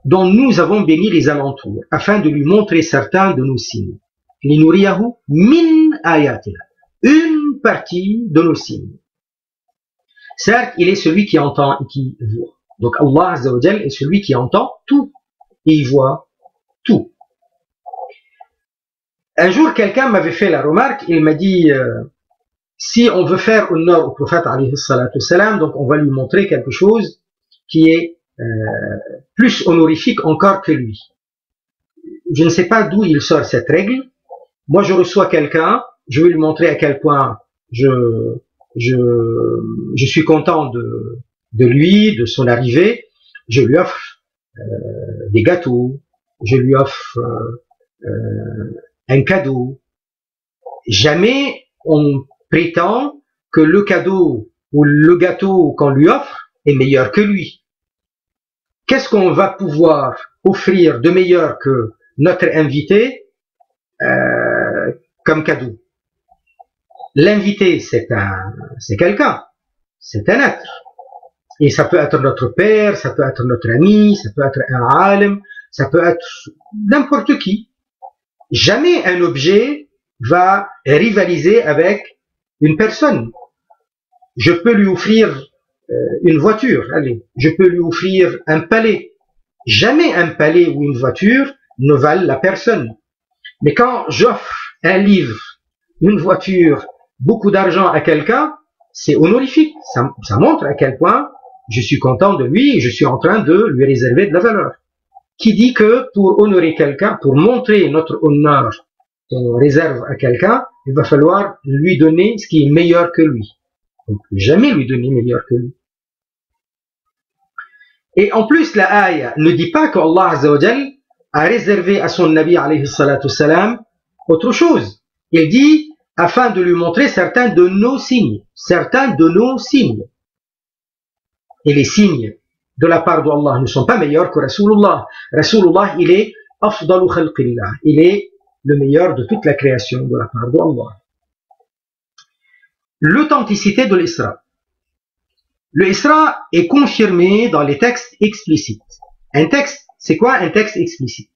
dont nous avons béni les alentours, afin de lui montrer certains de nos signes. لِنُرِيَهُ مِنْ آيَاتِنَا, une partie de nos signes. Certes, il est celui qui entend et qui voit. Donc Allah Azza wa Jal est celui qui entend tout et il voit tout. Un jour, quelqu'un m'avait fait la remarque, il m'a dit si on veut faire honneur au prophète alayhi salatu salam, donc on va lui montrer quelque chose qui est plus honorifique encore que lui. Je ne sais pas d'où il sort cette règle. Moi, je reçois quelqu'un, je vais lui montrer à quel point je suis content de lui, de son arrivée. Je lui offre des gâteaux, je lui offre un cadeau. Jamais on prétend que le cadeau ou le gâteau qu'on lui offre est meilleur que lui. Qu'est-ce qu'on va pouvoir offrir de meilleur que notre invité comme cadeau? L'invité, c'est quelqu'un, c'est un être. Et ça peut être notre père, ça peut être notre ami, ça peut être un alim, ça peut être n'importe qui. Jamais un objet va rivaliser avec une personne. Je peux lui offrir une voiture, allez, je peux lui offrir un palais. Jamais un palais ou une voiture ne valent la personne. Mais quand j'offre un livre, une voiture, beaucoup d'argent à quelqu'un, c'est honorifique. Ça montre à quel point je suis content de lui et je suis en train de lui réserver de la valeur. Qui dit que pour honorer quelqu'un, pour montrer notre honneur qu'on réserve à quelqu'un, il va falloir lui donner ce qui est meilleur que lui. Donc jamais lui donner meilleur que lui. Et en plus, la ayah ne dit pas qu'Allah Azza wa Jal a réservé à son Nabi alayhi salatu salam autre chose. Il dit afin de lui montrer certains de nos signes. Certains de nos signes. Et les signes de la part d'Allah ne sont pas meilleurs que Rasulullah. Rasulullah, il est afdalu khalqillah. Il est le meilleur de toute la création de la part d'Allah. L'authenticité de l'Isra. Le Isra est confirmé dans les textes explicites. Un texte, c'est quoi un texte explicite?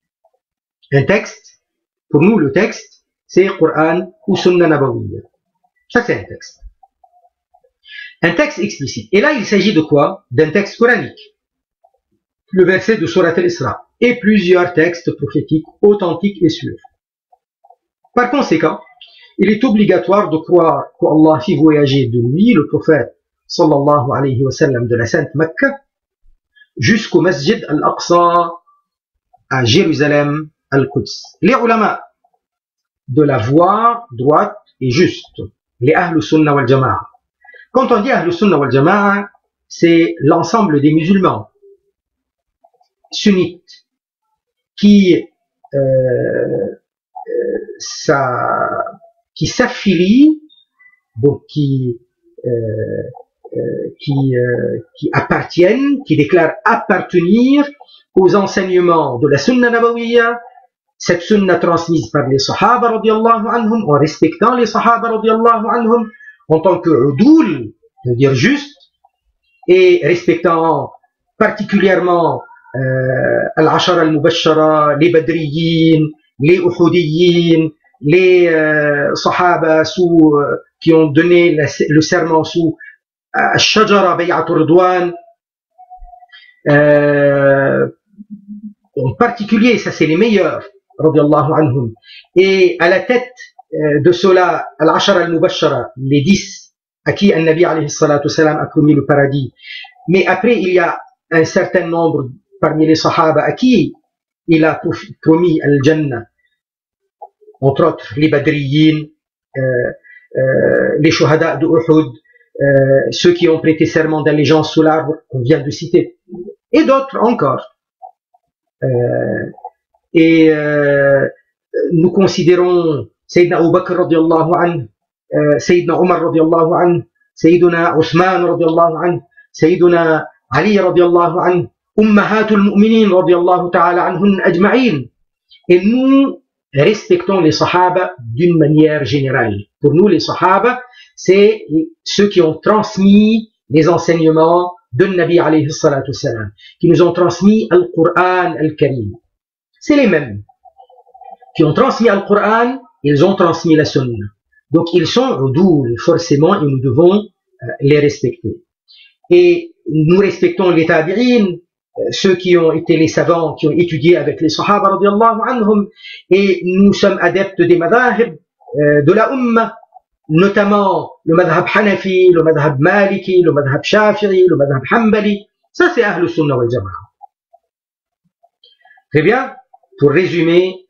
Un texte, pour nous, le texte, c'est Coran ou Sunna Nabawiyya. Ça, c'est un texte. Un texte explicite. Et là, il s'agit de quoi? D'un texte coranique. Le verset de Surat al-Isra. Et plusieurs textes prophétiques authentiques et sûrs. Par conséquent, il est obligatoire de croire qu'Allah fit voyager de nuit le prophète sallallahu alayhi wa sallam de la Sainte Mecca jusqu'au Masjid al-Aqsa à Jérusalem al-Quds. Les ulama de la voie droite et juste, les Ahlus Sunnah wal Jama'a. Quand on dit Ahlus Sunnah wal Jama'a, c'est l'ensemble des musulmans sunnites qui s'affilient, donc qui appartiennent, qui déclarent appartenir aux enseignements de la Sunna Nabawiyya, cette Sunna transmise par les Sahaba radiyallahu anhum, en respectant les Sahaba radiyallahu anhum, en tant que udoul, c'est-à-dire juste, et respectant particulièrement al-Ashara al-Mubashara, les Badriyin, les Uhudiyin, les Sahaba qui ont donné le serment sous Al-Shajara Bay'atul Ridwan. En particulier, ça c'est les meilleurs, radiyallahu anhum. Et à la tête de cela, Al-Ashara al-Mubashara, les 10 à qui Al-Nabi alayhi salatu salam a promis le paradis. Mais après, il y a un certain nombre parmi les Sahaba à qui il a promis Al-Jannah, entre autres les Badriyin, les Shuhada de Uhud, ceux qui ont prêté serment d'allégeance sous l'arbre qu'on vient de citer, et d'autres encore. Nous considérons Sayyidina Abu Bakr radiyallahu anhu, Sayyidina Omar radiyallahu anhu, Sayyidina Othman radiyallahu anhu, Sayyidina Ali radiyallahu anhu, Ummahatul Mu'minin radiyallahu ta'ala anhun ajma'in. Et nous respectons les Sahaba d'une manière générale. Pour nous, les Sahaba, c'est ceux qui ont transmis les enseignements de Nabi alayhi salatu salam, qui nous ont transmis Al-Qur'an Al-Karim. C'est les mêmes qui ont transmis Al-Qur'an, ils ont transmis la Sunna. Donc ils sont udoul, forcément, et nous devons les respecter. Et nous respectons les tabi'in, ceux qui ont été les savants, qui ont étudié avec les Sahaba radiyallahu anhum, et nous sommes adeptes des madhahib de la Ummah, notamment le madhab Hanafi, le madhab Maliki, le madhab Shafi'i, le madhab Hanbali. Ça c'est Ahlus Sunnah wal Jama'a. Très bien, pour résumer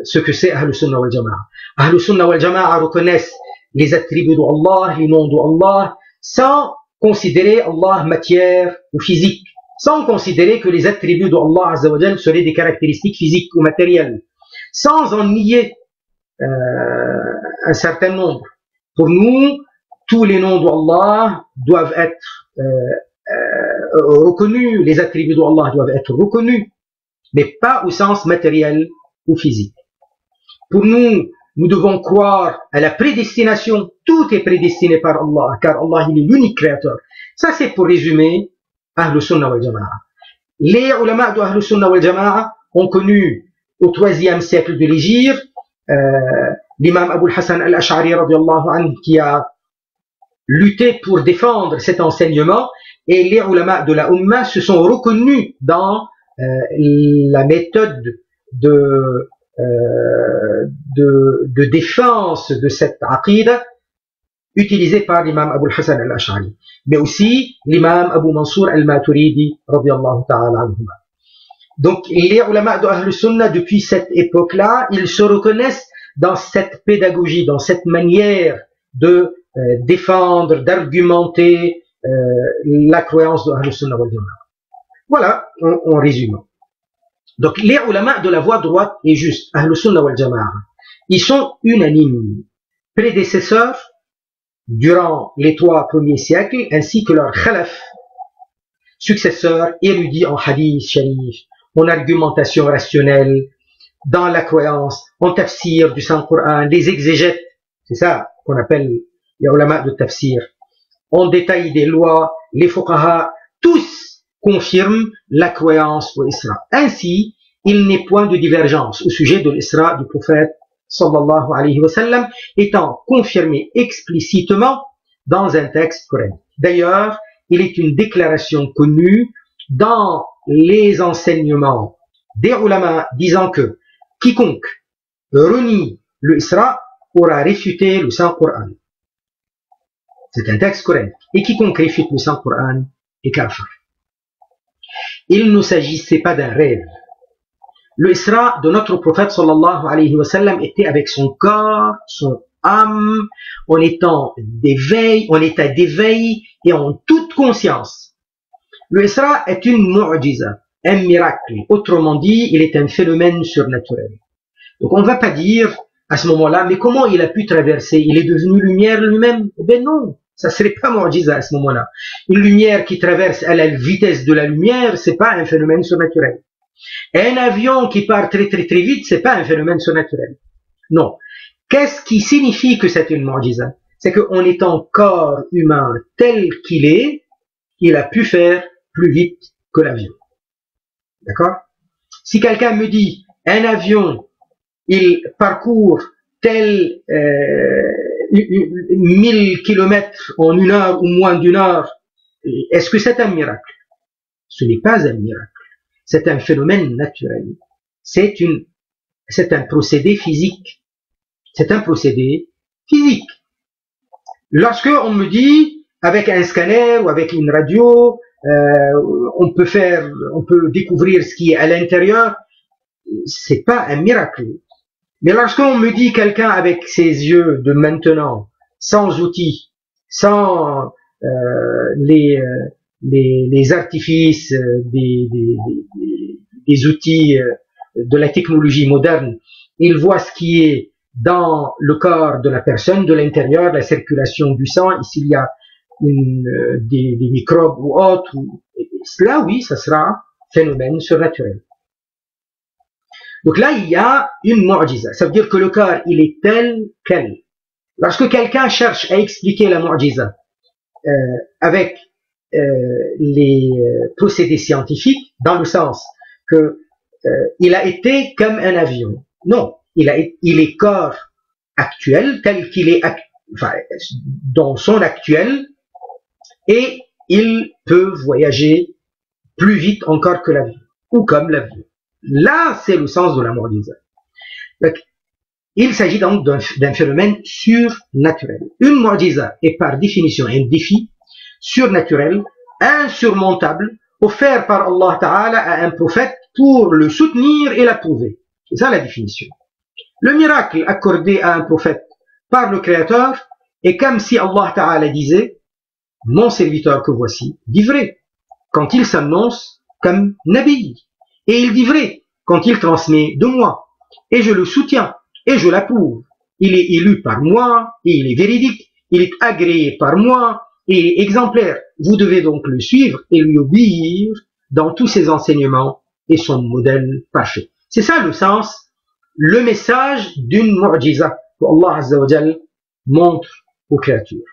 ce que c'est Ahlus Sunnah wal Jama'a. Ahlus Sunnah wal Jama'a reconnaissent les attributs d'Allah, les noms d'Allah, sans considérer Allah matière ou physique, sans considérer que les attributs d'Allah Azza wa Jal seraient des caractéristiques physiques ou matérielles, sans en nier un certain nombre. Pour nous, tous les noms d'Allah doivent être reconnus, les attributs d'Allah doivent être reconnus, mais pas au sens matériel ou physique. Pour nous, nous devons croire à la prédestination. Tout est prédestiné par Allah, car Allah il est l'unique créateur. Ça c'est pour résumer Ahlus Sunnah wal Jama'a. Les ulama de Ahlus Sunnah wal Jama'a ont connu au IIIe siècle de l'Hégire l'imam Abu al-Hasan al-Ash'ari radiyallahu anhu qui a lutté pour défendre cet enseignement, et les ulama de la Ummah se sont reconnus dans la méthode de défense de cette aqida utilisée par l'imam Abu al-Hasan al-Ash'ari, mais aussi l'imam Abu Mansour al-Maturidi radiyallahu ta'ala anhuma. Donc les ulama de Ahlus Sunnah depuis cette époque-là, ils se reconnaissent dans cette pédagogie, dans cette manière de défendre, d'argumenter la croyance de Ahlus Sunnah wal Jama'a. Voilà, en résumant. Donc les ulama de la voie droite et juste, Ahlus Sunnah wal Jama'a, ils sont unanimes, prédécesseurs durant les 3 premiers siècles, ainsi que leurs khalaf, successeurs érudits en hadith sharif, en argumentation rationnelle, dans la croyance, en tafsir du Saint-Coran, des exégètes, c'est ça qu'on appelle les ulama de tafsir, en détail des lois, les fuqaha, tous confirment la croyance au Isra. Ainsi, il n'est point de divergence au sujet de l'Isra du prophète sallallahu alayhi wa sallam, étant confirmé explicitement dans un texte coranique. D'ailleurs, il est une déclaration connue dans les enseignements des ulama disant que quiconque renie le Isra aura réfuté le Saint-Coran. C'est un texte coranique. Et quiconque réfute le Saint-Coran est kafir. Il ne s'agissait pas d'un rêve. Le Isra de notre prophète sallallahu alayhi wa sallam était avec son corps, son âme, en état d'éveil et en toute conscience. Le Isra est une mu'jiza, un miracle. Autrement dit, il est un phénomène surnaturel. Donc on ne va pas dire à ce moment-là, mais comment il a pu traverser? Il est devenu lumière lui-même? Ben non, ça serait pas mu'jiza à ce moment-là. Une lumière qui traverse à la vitesse de la lumière, c'est pas un phénomène surnaturel. Un avion qui part très vite, c'est pas un phénomène surnaturel. Non. Qu'est-ce qui signifie que c'est une mu'jiza? C'est qu'en étant corps humain tel qu'il est, il a pu faire plus vite que l'avion. D'accord? Si quelqu'un me dit, un avion, il parcourt tel 1000 kilomètres en 1 heure ou moins d'1 heure, est-ce que c'est un miracle? Ce n'est pas un miracle. C'est un phénomène naturel. C'est un procédé physique. C'est un procédé physique. Lorsque on me dit, avec un scanner ou avec une radio, on peut découvrir ce qui est à l'intérieur, c'est pas un miracle. Mais lorsqu'on me dit quelqu'un avec ses yeux de maintenant, sans outils, sans les artifices des outils de la technologie moderne, il voit ce qui est dans le corps de la personne, de l'intérieur, la circulation du sang, et s'il y a des microbes ou autres, cela, oui, ça sera phénomène surnaturel. Donc là, il y a une mu'jiza. Ça veut dire que le corps, il est tel quel. Lorsque quelqu'un cherche à expliquer la mu'jiza avec les procédés scientifiques, dans le sens que il a été comme un avion. Non, il est corps actuel, tel qu'il est dans son actuel, et il peut voyager plus vite encore que l'avion, ou comme l'avion. Là, c'est le sens de la mu'jiza. Il s'agit donc d'un phénomène surnaturel. Une mu'jiza est par définition un défi surnaturel, insurmontable, offert par Allah Ta'ala à un prophète pour le soutenir et l'approuver. C'est ça la définition. Le miracle accordé à un prophète par le Créateur est comme si Allah Ta'ala disait, mon serviteur que voici dit vrai, quand il s'annonce comme Nabi. Et il dit vrai quand il transmet de moi. Et je le soutiens et je l'approuve. Il est élu par moi et il est véridique. Il est agréé par moi et il est exemplaire. Vous devez donc le suivre et lui obéir dans tous ses enseignements et son modèle parfait. C'est ça le sens, le message d'une mu'jiza que Allah Azza wa Jal montre aux créatures.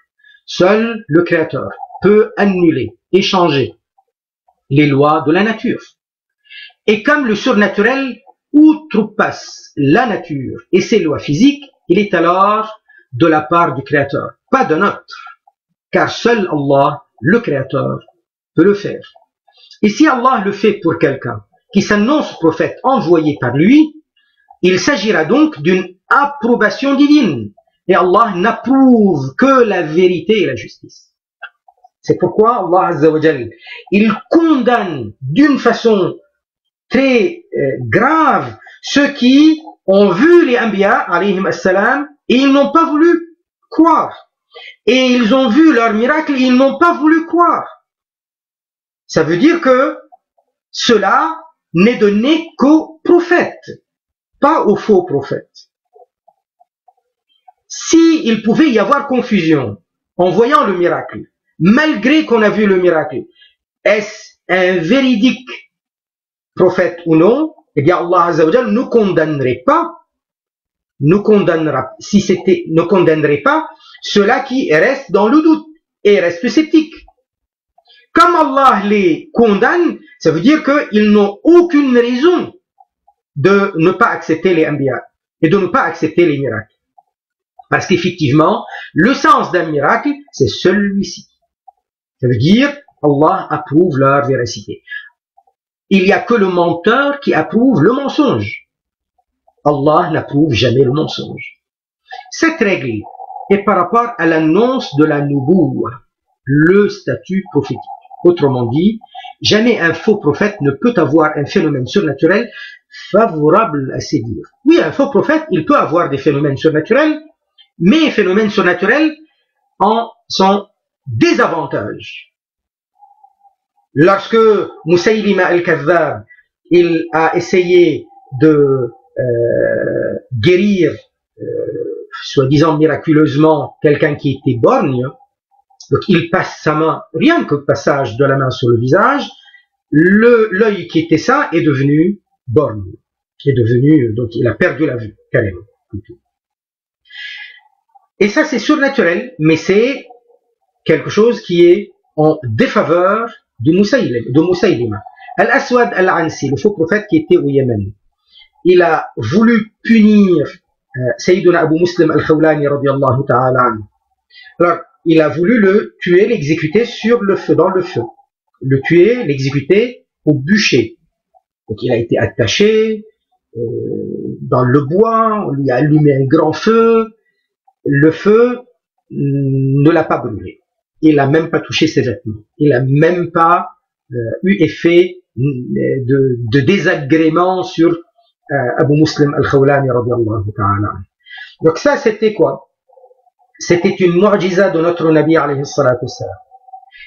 Seul le Créateur peut annuler et changer les lois de la nature. Et comme le surnaturel outrepasse la nature et ses lois physiques, il est alors de la part du Créateur, pas d'un autre, car seul Allah, le Créateur, peut le faire. Et si Allah le fait pour quelqu'un qui s'annonce prophète envoyé par lui, il s'agira donc d'une approbation divine. Et Allah n'approuve que la vérité et la justice. C'est pourquoi Allah Azza wa Jal, il condamne d'une façon très grave ceux qui ont vu les Anbiya, alayhim as-salam, et ils n'ont pas voulu croire. Et ils ont vu leur miracle et ils n'ont pas voulu croire. Ça veut dire que cela n'est donné qu'aux prophètes, pas aux faux prophètes. S'il pouvait y avoir confusion en voyant le miracle, malgré qu'on a vu le miracle, est-ce un véridique prophète ou non? Eh bien, Allah Azza wa Jal ne condamnerait pas, ne condamnerait pas ceux-là qui restent dans le doute et restent sceptiques. Comme Allah les condamne, ça veut dire qu'ils n'ont aucune raison de ne pas accepter les anbiya et de ne pas accepter les miracles. Parce qu'effectivement, le sens d'un miracle, c'est celui-ci. Ça veut dire, Allah approuve leur véracité. Il n'y a que le menteur qui approuve le mensonge. Allah n'approuve jamais le mensonge. Cette règle est par rapport à l'annonce de la nubuwwa, le statut prophétique. Autrement dit, jamais un faux prophète ne peut avoir un phénomène surnaturel favorable à ses dires. Oui, un faux prophète, il peut avoir des phénomènes surnaturels, mais les phénomènes surnaturels en sont désavantages. Lorsque Musaylima al-Kadhdhab, il a essayé de guérir, soi-disant miraculeusement, quelqu'un qui était borgne, donc il passe sa main, rien que le passage de la main sur le visage, l'œil qui était sain est devenu borgne, donc il a perdu la vue, carrément. Et ça c'est surnaturel, mais c'est quelque chose qui est en défaveur de Musaylima. Al-Aswad al-Ansi, le faux prophète qui était au Yémen, il a voulu punir Sayyiduna Abu Muslim al-Khawlani radiyallahu ta'ala anhu. Alors, il a voulu le tuer, l'exécuter sur le feu, dans le feu. Le tuer, l'exécuter au bûcher. Donc il a été attaché dans le bois, on lui a allumé un grand feu. Le feu ne l'a pas brûlé. Il n'a même pas touché ses vêtements. Il n'a même pas eu effet de désagrément sur Abu Muslim al-Khawlani radiyallahu ta'ala. Donc ça c'était quoi? C'était une mu'jiza de notre Nabi alayhi salatu wassalam.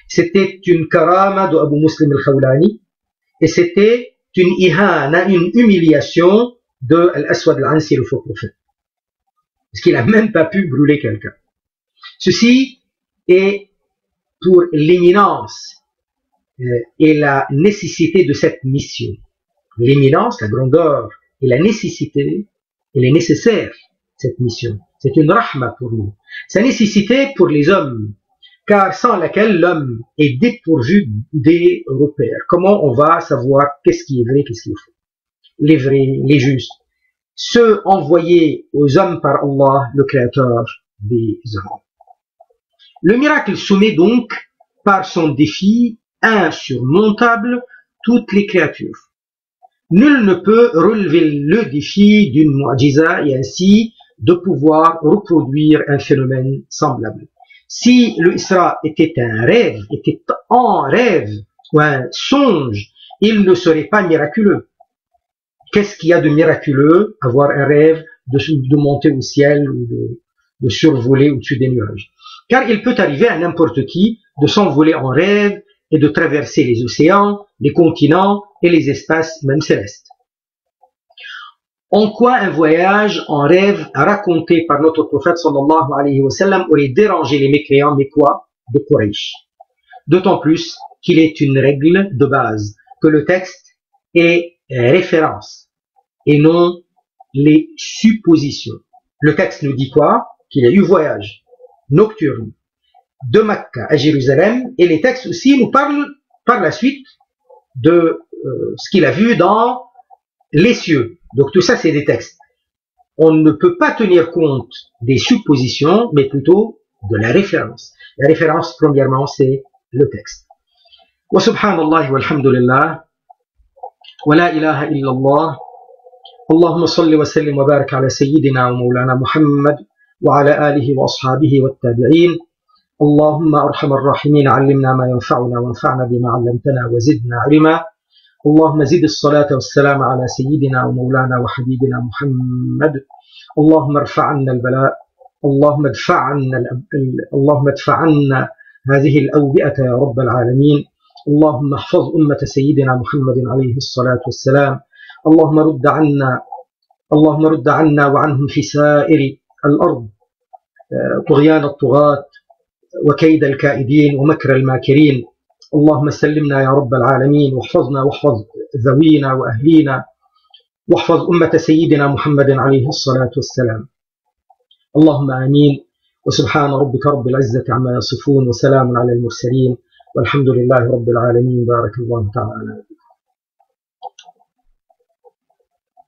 C'était une karama de Abu Muslim al-Khawlani et c'était une ihana, une humiliation de Al-Aswad al-Ansi, le faux prophète. Parce qu'il n'a même pas pu brûler quelqu'un. Ceci est pour l'imminence et la nécessité de cette mission. L'imminence, la grandeur et la nécessité, elle est nécessaire, cette mission. C'est une rahma pour nous. Sa nécessité pour les hommes, car sans laquelle l'homme est dépourvu des repères. Comment on va savoir qu'est-ce qui est vrai, qu'est-ce qui est faux? Les vrais, les justes. Ceux envoyés aux hommes par Allah, le créateur des hommes. Le miracle soumet donc, par son défi insurmontable, toutes les créatures. Nul ne peut relever le défi d'une mu'jiza et ainsi de pouvoir reproduire un phénomène semblable. Si le Isra était un rêve, était en rêve ou un songe, il ne serait pas miraculeux. Qu'est-ce qu'il y a de miraculeux avoir un rêve de monter au ciel ou de survoler au-dessus des nuages? Car il peut arriver à n'importe qui de s'envoler en rêve et de traverser les océans, les continents et les espaces même célestes. En quoi un voyage en rêve raconté par notre prophète sallallahu alayhi wa sallam aurait dérangé les mécréants mécois de Quraysh? D'autant plus qu'il est une règle de base, que le texte est référence et non les suppositions. Le texte nous dit quoi? Qu'il y a eu voyage nocturne de Mecca à Jérusalem, et les textes aussi nous parlent par la suite de ce qu'il a vu dans les cieux. Donc tout ça c'est des textes. On ne peut pas tenir compte des suppositions, mais plutôt de la référence. La référence, premièrement, c'est le texte. Wa subhanallah walhamdulillah wa la ilaha illallah. Allahumma salli wa sallim wa barik ala sayyidina wa maulana Muhammad wa ala alihi wa ashabihi wa tabi'in. اللهم أرحم الراحمين علمنا ما ينفعنا وانفعنا بما علمتنا وزدنا علما. اللهم زد الصلاة والسلام على سيدنا ومولانا وحبيبنا محمد. اللهم ارفع عنا البلاء. اللهم ادفع عنا هذه الأوبئة يا رب العالمين. اللهم احفظ أمة سيدنا محمد عليه الصلاة والسلام. اللهم رد عنا وعنهم في سائر الأرض طغيان الطغاة وكيد الكائدين ومكر الماكرين. اللهم سلمنا يا رب العالمين، واحفظنا واحفظ ذوينا وأهلينا، واحفظ أمة سيدنا محمد عليه الصلاة والسلام. اللهم آمين. وسبحان ربك رب العزة عما يصفون وسلام على المرسلين والحمد لله رب العالمين. بارك الله تعالى.